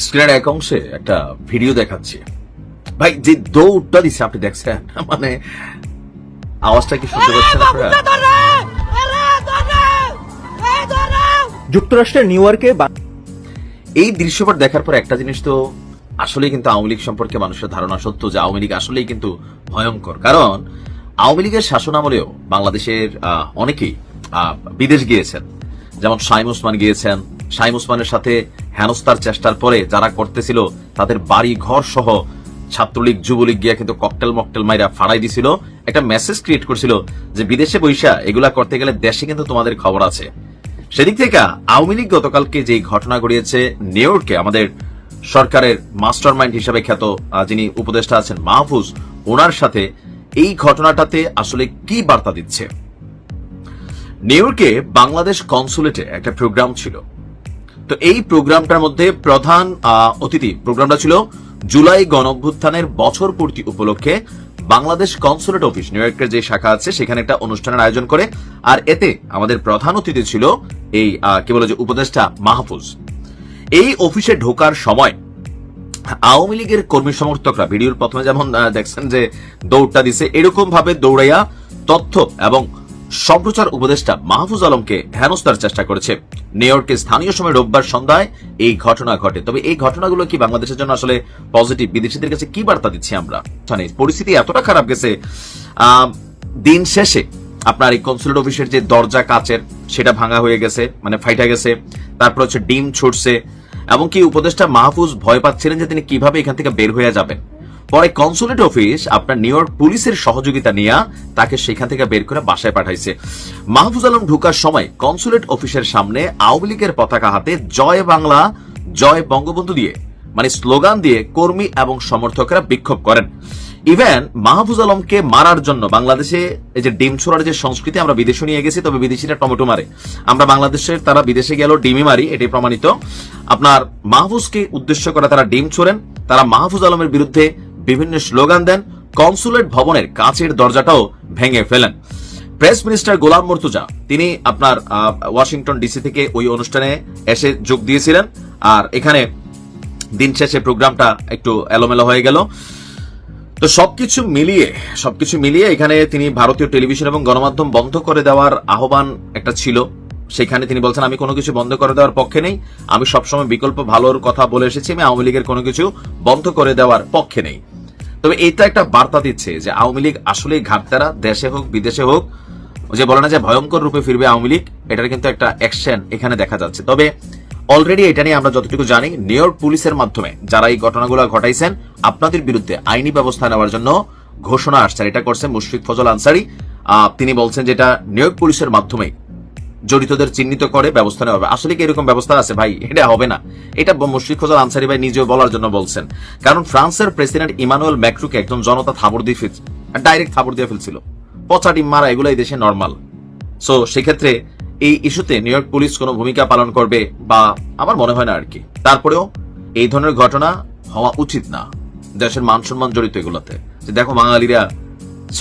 স্ক্রিনের এক অংশে একটা ভিডিও দেখাচ্ছি ভাই, যে দৌড়টা দিচ্ছে আপনি দেখছেন, মানে আওয়াজটা কি শুনতে পাচ্ছেন আপনারা? যুক্তরাষ্ট্রের নিউ ইয়র্কে এই দৃশ্যপট দেখার পর একটা জিনিস তো আসলেই কিন্তু আওয়ামী লীগ সম্পর্কে মানুষের ধারণা সত্য যে আওয়ামী লীগ আসলেই কিন্তু ভয়ঙ্কর। কারণ আওয়ামী লীগের শাসনামলেও বাংলাদেশের অনেকেই বিদেশ গিয়েছেন, যেমন শাইম ওসমান গিয়েছেন। শাইম ওসমানের সাথে হেনস্থার চেষ্টার পরে যারা করতেছিল তাদের বাড়ি ঘর সহ ছাত্রলীগ যুবলীগ গিয়া কিন্তু ককটেল মকটেল মাইরা ফাড়াই দিছিল, একটা মেসেজ ক্রিয়েট করছিল যে বিদেশে বৈশা এগুলা করতে গেলে দেশে কিন্তু তোমাদের খবর আছে। সেদিক থেকে আওয়ামী লীগ গতকালকে যে ঘটনা ঘটিয়েছে নিউ ইয়র্কে, আমাদের সরকারের মাস্টারমাইন্ড হিসেবে খ্যাত যিনি উপদেষ্টা আছেন মাহফুজ, ওনার সাথে এই ঘটনাটাতে আসলে কি বার্তা দিচ্ছে। নিউ ইয়র্কে বাংলাদেশ কনসুলেটে একটা প্রোগ্রাম ছিল। তো এই প্রোগ্রামটার মধ্যে প্রধান অতিথি, প্রোগ্রামটা ছিল জুলাই গণঅভ্যুত্থানের বছর পূর্তি উপলক্ষে বাংলাদেশ কনসুলেট অফিস নিউ ইয়র্কের যে শাখা আছে সেখানে একটা অনুষ্ঠানের আয়োজন করে। আর এতে আমাদের প্রধান অতিথি ছিল এই কি বলে যে উপদেষ্টা মাহফুজ। এই অফিসে ঢোকার সময় আওয়ামী লীগের কর্মী সমর্থকরা ভিডিওর প্রথমে যেমন দেখছেন যে দৌড়টা দিছে, এরকম ভাবে দৌড়াইয়া তথ্য এবং সম্প্রচার উপদেষ্টা মাহফুজ আলমকে হেনস্থার চেষ্টা করেছে। নিউ ইয়র্কে স্থানীয় সময় রোববার সন্ধ্যায় এই ঘটনা ঘটে। তবে এই ঘটনাগুলো কি বাংলাদেশের জন্য আসলে পজিটিভ? বিদেশিদের কাছে কি বার্তা দিচ্ছি আমরা? পরিস্থিতি এতটা খারাপ গেছে, দিন শেষে আপনার এই কনসুলেট অফিসের যে দরজা কাচের সেটা ভাঙা হয়ে গেছে, মানে ফাইটা গেছে। তারপর হচ্ছে ডিম ছুটছে, এবং কি উপদেষ্টা মাহফুজ ভয় পাচ্ছিলেন যে তিনি কিভাবে এখান থেকে বের হয়ে যাবেন। পরে কনসুলেট অফিস আপনার নিউ ইয়র্ক পুলিশের সহযোগিতা নিয়ে তাকে সেখান থেকে বের করে বাসায় পাঠাইছে। মাহফুজ আলম ঢুকার সময় কনসুলেট অফিসের সামনে আওয়ামী লীগের পতাকা হাতে জয় বাংলা জয় বঙ্গবন্ধু দিয়ে মানে স্লোগান দিয়ে কর্মী এবং সমর্থকরা বিক্ষোভ করেন। ইভেন মাহফুজ আলমকে মারার জন্য বাংলাদেশে এই যে ডিম ছোড়ার যে সংস্কৃতি আমরা বিদেশে নিয়ে গেছি, তবে বিদেশিরা টমেটো মারে, আমরা বাংলাদেশের তারা বিদেশে গেল ডিমই মারি, এটাই প্রমাণিত। আপনার মাহফুজকে উদ্দেশ্য করে তারা ডিম ছোড়েন, তারা মাহফুজ আলমের বিরুদ্ধে বিভিন্ন স্লোগান দেন, কনসুলেট ভবনের কাচের দরজাটাও ভেঙে ফেলেন। প্রেস মিনিস্টার গোলাম মর্তুজা তিনি আপনার ওয়াশিংটন ডিসি থেকে ওই অনুষ্ঠানে এসে যোগ দিয়েছিলেন। আর এখানে দিন শেষে প্রোগ্রামটা একটু এলোমেলো হয়ে গেল। তো সবকিছু মিলিয়ে এখানে তিনি ভারতীয় টেলিভিশন এবং গণমাধ্যম বন্ধ করে দেওয়ার আহ্বান একটা ছিল। সেখানে তিনি বলছেন আমি কোনো কিছু বন্ধ করে দেওয়ার পক্ষে নেই, আমি সবসময় বিকল্প ভালোর কথা বলে এসেছি, আমি আওয়ামী লীগের কোনো কিছু বন্ধ করে দেওয়ার পক্ষে নেই। তবে এটা একটা বার্তা দিচ্ছে যে আওয়ামী লীগ আসলেই ঘাটতারা, দেশে হোক বিদেশে হোক, যে বলে না যে ভয়ঙ্কর রূপে ফিরবে আওয়ামী লীগ, এটার কিন্তু একটা অ্যাকশন এখানে দেখা যাচ্ছে। তবে অলরেডি এটা নিয়ে আমরা যতটুকু জানি নিউ ইয়র্ক পুলিশের মাধ্যমে যারা এই ঘটনাগুলো ঘটাইছেন আপনাদের বিরুদ্ধে আইনি ব্যবস্থা নেওয়ার জন্য ঘোষণা আসছে। এটা করছেন মুশফিক ফজল আনসারী। তিনি বলছেন যেটা নিউ ইয়র্ক পুলিশের মাধ্যমে জড়িতদের চিহ্নিত করে ব্যবস্থা নেওয়া হবে। আসলে কি এরকম ব্যবস্থা আছে ভাই? এটা হবে না। এটা মুশফিক ফজল আনসারী ভাই নিজেও বলার জন্য বলছেন, কারণ ফ্রান্সের প্রেসিডেন্ট ইমানুয়েল ম্যাক্রুকে একজন জনতা থাবড় দিয়ে ফেলছে, ডাইরেক্ট থাবড় দিয়ে ফেলছিল। পচা ডিম মারা এগুলো এই দেশে নর্মাল। সো সেক্ষেত্রে এই ইস্যুতে নিউ ইয়র্ক পুলিশ কোনো ভূমিকা পালন করবে বা আমার মনে হয় না আর কি। তারপরেও এই ধরনের ঘটনা হওয়া উচিত না, দেশের মান সম্মান জড়িত এগুলোতে। যে দেখো বাঙালিরা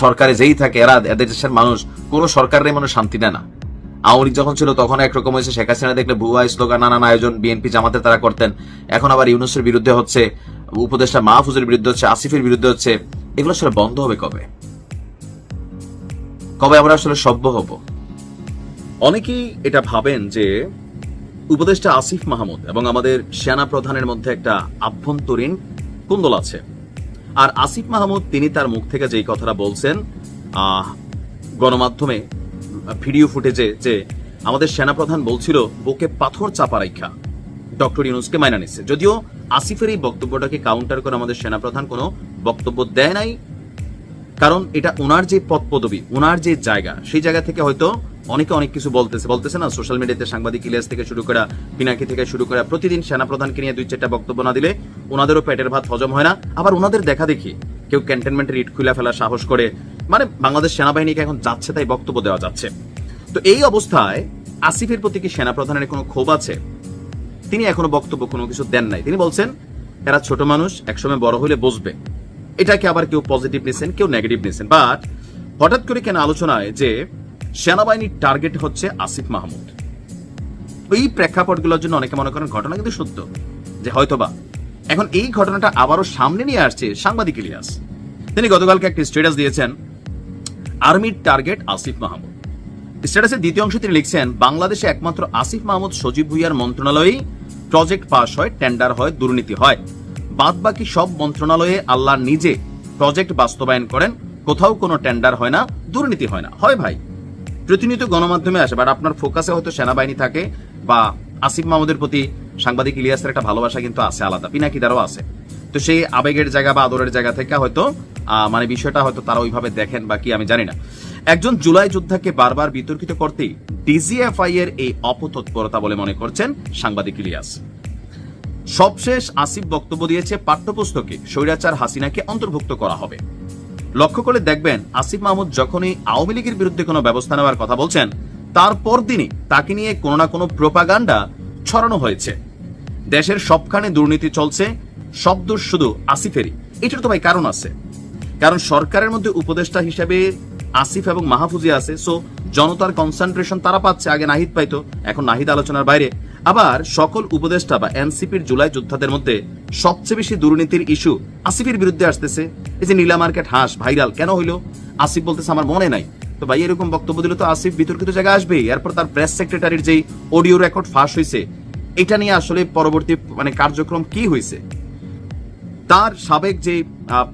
সরকারে যেই থাকে এরা এদের দেশের মানুষ কোনো সরকারের মনে শান্তি দেয় না। আওয়ামী লীগ যখন ছিল তখন একরকম হয়েছে, শেখ হাসিনা দেখলে ভুয়া স্লোগান নানান আয়োজন বিএনপি জামাতে তারা করতেন, এখন আবার ইউনূসের বিরুদ্ধে হচ্ছে, উপদেষ্টা মাহফুজের বিরুদ্ধে হচ্ছে, আসিফের বিরুদ্ধে হচ্ছে। এগুলো আসলে বন্ধ হবে কবে? আমরা আসলে সভ্য হব? অনেকেই এটা ভাবেন যে উপদেষ্টা আসিফ মাহমুদ এবং আমাদের সেনা প্রধানের মধ্যে একটা আভ্যন্তরীণ কুন্দল আছে। আর আসিফ মাহমুদ তিনি তার মুখ থেকে যেই কথাটা বলছেন গণমাধ্যমে ভিডিও ফুটেজে, যে আমাদের সেনাপ্রধান বলছিল বুকে পাথর চাপা রাখা ডক্টর ইউনূসকে মাইনা নিচ্ছে। যদিও আসিফের এই বক্তব্যটাকে কাউন্টার করে আমাদের সেনাপ্রধান কোনো বক্তব্য দেয় নাই, কারণ এটা ওনার যে পদ পদবি, ওনার যে জায়গা, সেই জায়গা থেকে হয়তো অনেকে অনেক কিছু বলতেছে না। সোশ্যাল মিডিয়াতে সাংবাদিক ইলিয়াস থেকে শুরু করে পিনাকি থেকে শুরু করে প্রতিদিন সেনাপ্রধানকে নিয়ে 2-4টা বক্তব্য না দিলে ওনাদেরও পেটের ভাত হজম হয় না। আবার ওনাদের দেখা দেখি কেউ ক্যান্টনমেন্টের ইট খুলে ফেলার সাহস করে, মানে বাংলাদেশ সেনাবাহিনীকে এখন যাচ্ছে তাই বক্তব্য দেওয়া যাচ্ছে। তো এই অবস্থায় আসিফের প্রতি কি সেনাপ্রধানের কোনো ক্ষোভ আছে? তিনি এখনো বক্তব্য কোনো কিছু দেন নাই। তিনি বলছেন এরা ছোট মানুষ, একসময় বড় হলে বসবে। এটাকে আবার কেউ পজিটিভ নিছেন, কেউ নেগেটিভ নিছেন। বাট হঠাৎ করে কেন আলোচনায় যে সেনাবাহিনীর টার্গেট হচ্ছে আসিফ মাহমুদ, এই প্রেক্ষাপটগুলোর জন্য অনেকে মনে করেন ঘটনা কিন্তু সত্য যে হয়তোবা এখন এই ঘটনাটা আবারও সামনে নিয়ে আসছে সাংবাদিক ইলিয়াস। তিনি গতকালকে একটা স্ট্যাটাস দিয়েছেন, আর্মির টার্গেট আসিফ মাহমুদ। স্ট্যাটাসের দ্বিতীয় অংশে তিনি লিখছেন, বাংলাদেশে একমাত্র আসিফ মাহমুদ সজীব ভুইয়ার মন্ত্রণালয়েই প্রজেক্ট পাস হয়, টেন্ডার হয়, দুর্নীতি হয়। বাদ বাকি সব মন্ত্রণালয়ে আল্লাহ নিজে প্রজেক্ট বাস্তবায়ন করেন, কোথাও কোনো টেন্ডার হয় না, দুর্নীতি হয় না। হয় ভাই, প্রতিনিয়ত গণমাধ্যমে আসে, বাট আপনার ফোকাসে হয়তো সেনাবাহিনী থাকে বা আসিফ মাহমুদের প্রতি সাংবাদিক ইলিয়াসের একটা ভালোবাসা কিন্তু আছে আলাদা, পিনাকিদারও আছে। তো সেই আবেগের জায়গা বা আদরের জায়গা থেকে হয়তো মানে বিষয়টা হয়তো তারা ওইভাবে দেখেন বা কি আমি জানি না। একজন জুলাই যোদ্ধাকে বারবার বিতর্কিত করতেই ডিজিএফআই এর এই অপতৎপরতা বলে মনে করছেন সাংবাদিক ইলিয়াস। সবশেষ আসিফ বক্তব্য দিয়েছে, পাঠ্যপুস্তকে স্বৈরাচার হাসিনাকে অন্তর্ভুক্ত করা হবে। লক্ষ্য করে দেখবেন, আসিফ মাহমুদ যখনই আওয়ামী লীগের বিরুদ্ধে কোনো ব্যবস্থা নেওয়ার কথা বলছেন, তারপর দিনই তাকে নিয়ে কোনো না কোনো প্রোপাগান্ডা ছড়ানো হয়েছে। দেশের সবখানে দুর্নীতি চলছে, সব দোষ শুধু আসিফেরই। এটার তো ভাই কারণ আছে, কারণ সরকারের মধ্যে উপদেষ্টা হিসেবে আসিফ এবং মাহফুজি আছে, সো জনতার কনসেন্ট্রেশন তারা পাচ্ছে। আগে নাহিদ পাইতো, এখন নাহিদ আলোচনার বাইরে। আবার সকল উপদেষ্টা বা এনসিপির জুলাই যোদ্ধাদের মধ্যে সবচেয়ে বেশি দুর্নীতির ইস্যু আসিফের বিরুদ্ধে আসতেছে। এই যে নীলা মার্কেট হাঁস ভাইরাল কেন হইলো, আসিফ বলতেছে আমার মনে নাই। তো ভাই এরকম বক্তব্য দিলে তো আসিফ বিতর্কিত জায়গায় আসবেই। এরপর তার প্রেস সেক্রেটারির যেই অডিও রেকর্ড ফাঁস হয়েছে, এটা নিয়ে আসলে পরবর্তী মানে কার্যক্রম কি হয়েছে, তার সাবেক যে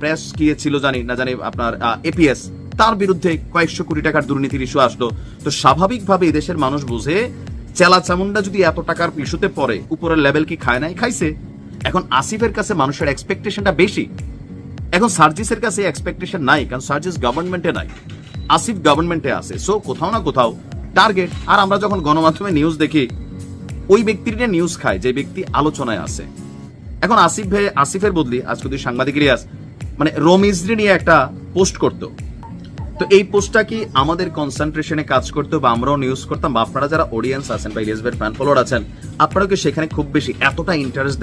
প্রেস কি ছিল জানি না জানি আপনার এপিএস, তার বিরুদ্ধে কয়েকশো কোটি টাকার দুর্নীতির ইস্যু আসলো। তো স্বাভাবিকভাবে দেশের মানুষ বুঝে চেলা চামুন্ডা যদি এত টাকার ইস্যুতে পড়ে, উপরের লেভেল কি খায় নাই, খাইছে। এখন আসিফের কাছে মানুষের এক্সপেকটেশনটা বেশি, এখন সার্জিসের কাছে এক্সপেকটেশন নাই, কারণ সার্জিস গভর্নমেন্টে নাই, আসিফ গভর্নমেন্টে আছে। সো কোথাও না কোথাও টার্গেট। আর আমরা যখন গণমাধ্যমে নিউজ দেখি, ওই ব্যক্তির নিয়ে নিউজ খায় যে ব্যক্তি আলোচনায় আছে। এখন আসিফের বদলি আজকে যদি সাংবাদিক ইলিয়াস মানে রমিজরি নিয়ে একটা পোস্ট করতো, তো এই পোস্টটা কি আমাদের কনসেন্ট্রেশনে কাজ করতো বা আমরাও নিউজ করতাম, বা আপনারা যারা অডিয়েন্স আছেন বা ইলিয়াস ভাইয়ের ফ্যান ফলোয়ার আছেন, আপনারা কি সেখানে খুব বেশি এতটা ইন্টারেস্ট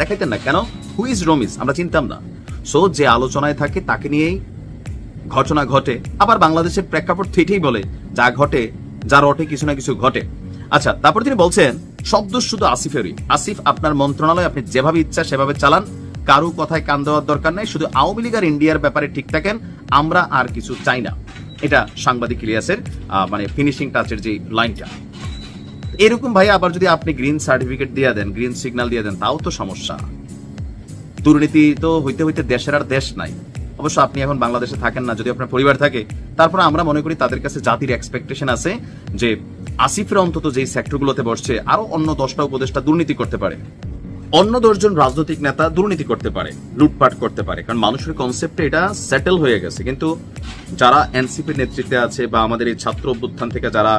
দেখাইতেন না? কেন? হু ইজ রমিজ আমরা চিনতাম না। সো যে আলোচনায় থাকে তাকে নিয়েই ঘটনা ঘটে। আবার বাংলাদেশের প্রেক্ষাপট থেকেই বলে, যা ঘটে যা রটে কিছু না কিছু ঘটে। আচ্ছা, তারপর তিনি বলছেন, শব্দ শুধু আসিফেরই। আসিফ আপনার মন্ত্রণালয় আপনি যেভাবে ইচ্ছা সেভাবে চালান, কারো কথায় কান দেওয়ার দরকার নাই, শুধু আওয়ামী লীগ আর ইন্ডিয়ার ব্যাপারে ঠিক থাকেন, আমরা আর কিছু চাই না। এটা সাংবাদিক ইলিয়াসের মানে ফিনিশিং টাচের যে লাইনটা। এরকম ভাই আবার যদি আপনি গ্রিন সার্টিফিকেট দিয়ে দেন, গ্রিন সিগন্যাল দিয়ে দেন, তাও তো সমস্যা। দুর্নীতি তো হইতে হইতে দেশের আর দেশ নাই। অবশ্য আপনি এখন বাংলাদেশে থাকেন না, যদি আপনার পরিবার থাকে, তারপর আমরা মনে করি তাদের কাছে জাতির এক্সপেকটেশন আছে যে আসিফের অন্তত যেই সেক্টরগুলোতে বসছে, আরো অন্য 10টা উপদেষ্টা দুর্নীতি করতে পারে, অন্য 10 জন রাজনৈতিক নেতা দুর্নীতি করতে পারে, লুটপাট করতে পারে, কারণ মানুষের কনসেপ্টে এটা সেটেল হয়ে গেছে। কিন্তু যারা এনসিপির নেতৃত্বে আছে বা আমাদের এই ছাত্র অভ্যুত্থান থেকে যারা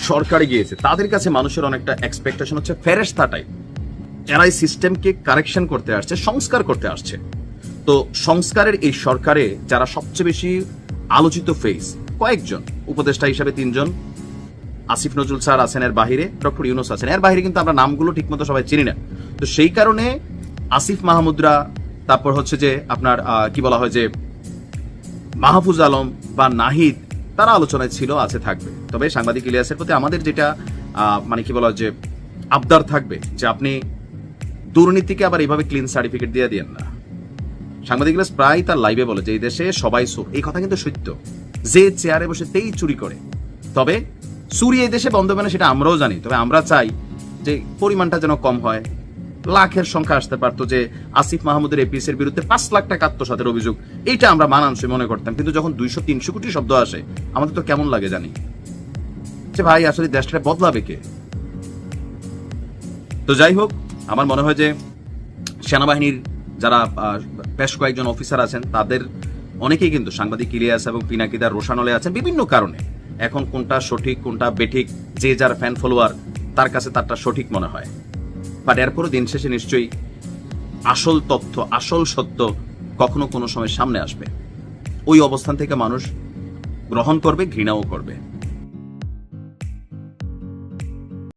সরকারে গিয়েছে, তাদের কাছে মানুষের অনেকটা এক্সপেকটেশন হচ্ছে ফেরেশতা টাইপ। এরা এই সিস্টেমকে কারেকশন করতে আসছে, সংস্কার করতে আসছে। তো সংস্কারের এই সরকারে যারা সবচেয়ে বেশি আলোচিত ফেস, কয়েকজন উপদেষ্টা হিসাবে 3 জন, আসিফ নজরুল স্যার আছেন, এর বাহিরে ডক্টর ইউনুস আছেন, এর বাহিরে কিন্তু আমরা নামগুলো ঠিকমতো সবাই চিনি না। তো সেই কারণে আসিফ মাহমুদরা, তারপর হচ্ছে যে আপনার কি বলা হয় যে মাহফুজ আলম বা নাহিদ, তারা আলোচনায় ছিল, আছে, থাকবে। তবে সাংবাদিক ইলিয়াসের প্রতি আমাদের যেটা মানে কি বলা হয় যে আবদার থাকবে, যে আপনি দুর্নীতিকে আবার এইভাবে ক্লিন সার্টিফিকেট দিয়ে দিয়েন না। সাংবাদিক ইলিয়াস প্রায় তার লাইভে বলে যে এই দেশে সবাই চোর। এই কথা কিন্তু সত্য, যে চেয়ারে বসে তেই চুরি করে। তবে চুরি এই দেশে বন্ধ হবে না সেটা আমরাও জানি। তবে আমরা চাই যে পরিমাণটা যেন কম হয়। লাখের সংখ্যা আসতে পারতো যে আসিফ মাহমুদের এপিএস এর বিরুদ্ধে 5 লাখ টাকা আত্মসাতের অভিযোগ, এইটা আমরা মানানসই মনে করতাম। কিন্তু যখন 200-300 কোটি শব্দ আসে, আমাদের তো কেমন লাগে জানি, যে ভাই আসলে দেশটা বদলাবে কে? তো যাই হোক, আমার মনে হয় যে সেনাবাহিনীর যারা বেশ কয়েকজন অফিসার আছেন, তাদের অনেকেই কিন্তু সাংবাদিক ইলিয়াস এবং পিনাকিদার রোশানলে আছেন বিভিন্ন কারণে। এখন কোনটা সঠিক কোনটা বেঠিক, যে যার ফ্যান ফলোয়ার, তার কাছে তারটা সঠিক মনে হয়। বাট এরপরও দিন শেষে নিশ্চয়ই আসল তথ্য, আসল সত্য কখনো কোনো সময় সামনে আসবে। ওই অবস্থান থেকে মানুষ গ্রহণ করবে, ঘৃণাও করবে।